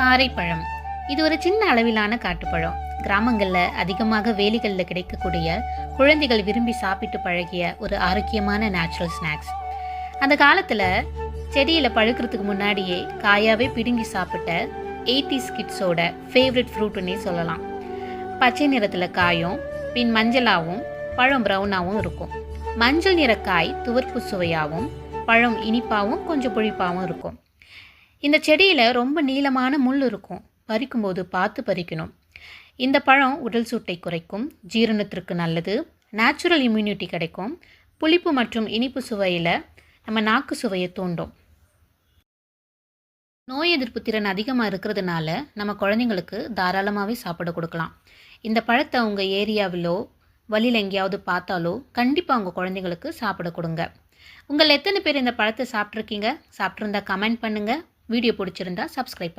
காரைப்பழம். இது ஒரு சின்ன அளவிலான காட்டுப்பழம். கிராமங்களில் அதிகமாக வேலிகளில் கிடைக்கக்கூடிய, குழந்தைகள் விரும்பி சாப்பிட்டு பழகிய ஒரு ஆரோக்கியமான நேச்சுரல் ஸ்நாக்ஸ். அந்த காலத்தில் செடியில் பழுக்கிறதுக்கு முன்னாடியே காயாவே பிடுங்கி சாப்பிட்ட 80s கிட்ஸோட ஃபேவரட் ஃப்ரூட்டுன்னே சொல்லலாம். பச்சை நிறத்தில் காயும், பின் மஞ்சளாகவும் பழம் ப்ரௌனாகவும் இருக்கும். மஞ்சள் நிற காய் துவர்ப்பு சுவையாகவும், பழம் இனிப்பாகவும் கொஞ்சம் புளிப்பாகவும் இருக்கும். இந்த செடியில் ரொம்ப நீளமான முள் இருக்கும். பறிக்கும்போது பார்த்து பறிக்கணும். இந்த பழம் உடல் சூட்டை குறைக்கும், ஜீரணத்திற்கு நல்லது, நேச்சுரல் இம்யூனிட்டி கிடைக்கும். புளிப்பு மற்றும் இனிப்பு சுவையில் நம்ம நாக்கு சுவையை தூண்டும். நோய் எதிர்ப்பு திறன் அதிகமாக இருக்கிறதுனால நம்ம குழந்தைங்களுக்கு தாராளமாகவே சாப்பிட கொடுக்கலாம். இந்த பழத்தை உங்கள் ஏரியாவிலோ வழியில் எங்கேயாவது பார்த்தாலோ கண்டிப்பாக உங்கள் குழந்தைங்களுக்கு சாப்பிட கொடுங்க. உங்கள் எத்தனை பேர் இந்த பழத்தை சாப்பிட்ருக்கீங்க? சாப்பிட்ருந்தா கமெண்ட் பண்ணுங்கள். வீடியோ பிடிச்சிருந்தா சப்ஸ்கிரைப் பண்ணுங்கள்.